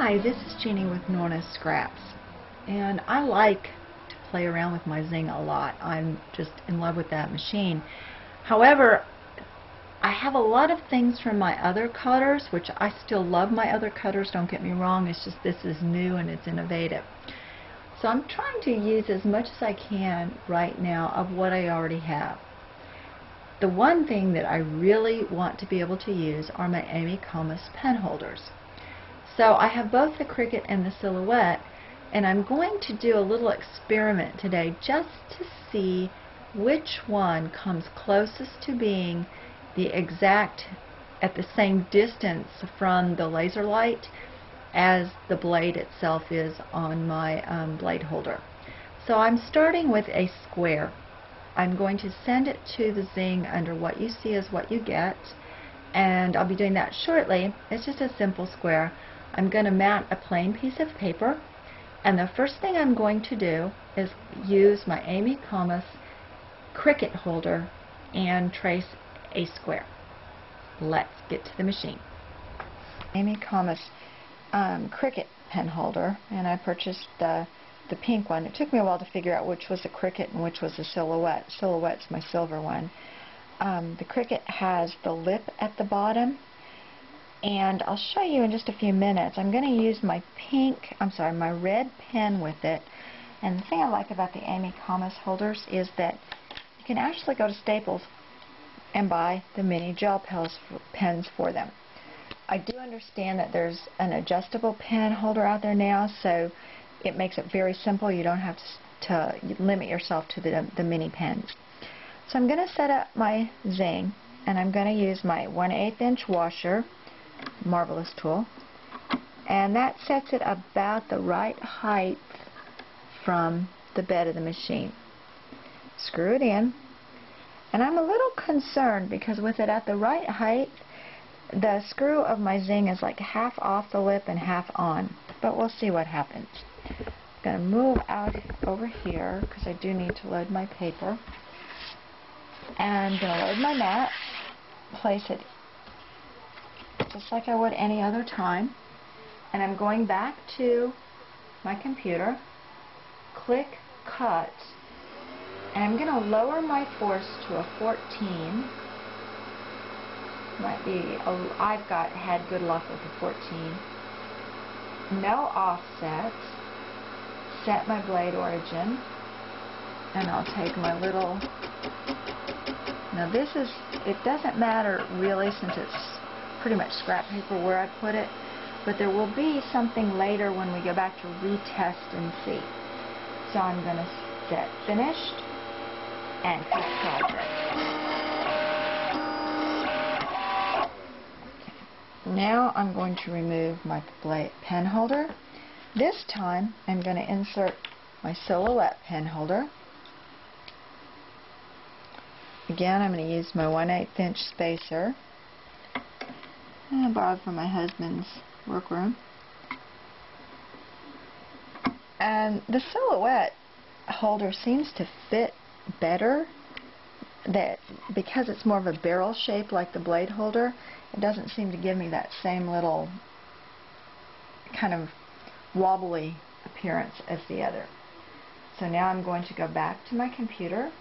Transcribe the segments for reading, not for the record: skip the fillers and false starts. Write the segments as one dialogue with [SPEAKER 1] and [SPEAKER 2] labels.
[SPEAKER 1] Hi, this is Jeannie with Norna Scraps, and I like to play around with my Zing a lot. I'm just in love with that machine. However, I have a lot of things from my other cutters, which I still love my other cutters, don't get me wrong, it's just this is new and it's innovative. So I'm trying to use as much as I can right now of what I already have. The one thing that I really want to be able to use are my Amy Comas pen holders. So I have both the Cricut and the Silhouette, and I'm going to do a little experiment today just to see which one comes closest to being the exact, at the same distance from the laser light as the blade itself is on my blade holder. So I'm starting with a square. I'm going to send it to the Zing under What You See Is What You Get, and I'll be doing that shortly. It's just a simple square. I'm going to mount a plain piece of paper, and the first thing I'm going to do is use my Amy Comas Cricut holder and trace a square. Let's get to the machine. Amy Comas Cricut pen holder, and I purchased the pink one. It took me a while to figure out which was a Cricut and which was a Silhouette. Silhouette's my silver one. The Cricut has the lip at the bottom, and I'll show you in just a few minutes. I'm going to use my red pen with it. And the thing I like about the Amy Comas holders is that you can actually go to Staples and buy the mini gel pens for them. I do understand that there's an adjustable pen holder out there now, so it makes it very simple. You don't have to limit yourself to the mini pens. So I'm going to set up my Zing, and I'm going to use my 1/8 inch washer, marvelous tool, and that sets it about the right height from the bed of the machine. Screw it in, and I'm a little concerned because with it at the right height, the screw of my Zing is like half off the lip and half on, but we'll see what happens. I'm going to move out over here because I do need to load my paper, and I'm going to load my mat, place it just like I would any other time, and I'm going back to my computer, click cut, and I'm going to lower my force to a 14. Might be I've had good luck with a 14. No offset. Set my blade origin, and I'll take my little. Now it doesn't matter really since it's pretty much scrap paper where I put it, but there will be something later when we go back to retest and see. So I'm going to set finished and cut project. Okay. Now I'm going to remove my pen holder. This time I'm going to insert my Silhouette pen holder. Again, I'm going to use my 1/8 inch spacer. I borrowed from my husband's workroom. And the Silhouette holder seems to fit better, that because it's more of a barrel shape like the blade holder, it doesn't seem to give me that same little kind of wobbly appearance as the other. So now I'm going to go back to my computer,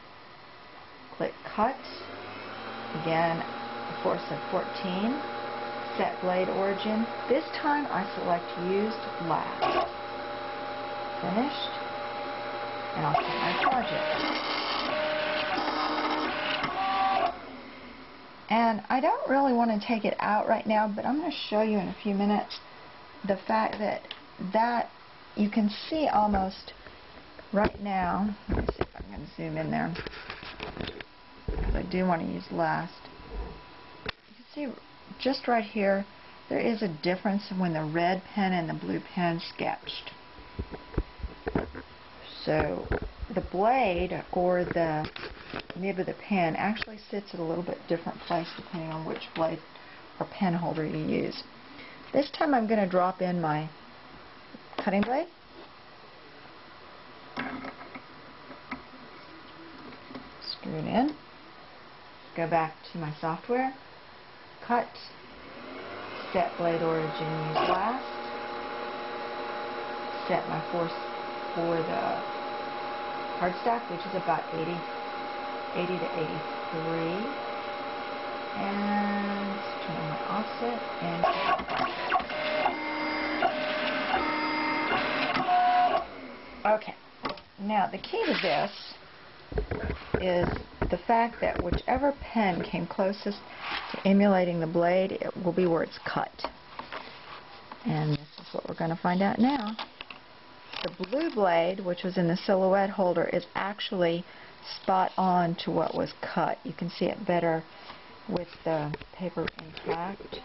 [SPEAKER 1] click cut, again a force of 14, set blade origin. This time I select used last. Finished, and I'll cut my project. And I don't really want to take it out right now, but I'm going to show you in a few minutes the fact that you can see almost right now. Let me see if I'm going to zoom in there, because I do want to use last. You can see just right here, there is a difference when the red pen and the blue pen sketched. So the blade or the nib of the pen actually sits at a little bit different place depending on which blade or pen holder you use. This time I'm going to drop in my cutting blade, screw it in, go back to my software, cut, set blade origin, use last, set my force for the cardstock, which is about 80 to 83. And turn on my offset and okay. Now the key to this is the fact that whichever pen came closest to emulating the blade, it will be where it's cut. And this is what we're going to find out now. The blue blade, which was in the silhouette holder, is actually spot on to what was cut. You can see it better with the paper intact.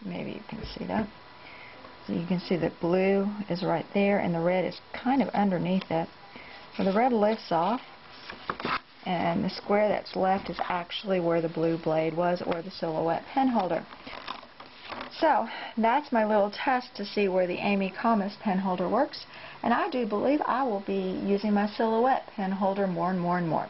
[SPEAKER 1] Maybe you can see that. So you can see that blue is right there and the red is kind of underneath it. Well, the red lifts off and the square that's left is actually where the blue blade was, or the silhouette pen holder. So that's my little test to see where the Amy Kamas pen holder works, and I do believe I will be using my silhouette pen holder more and more and more.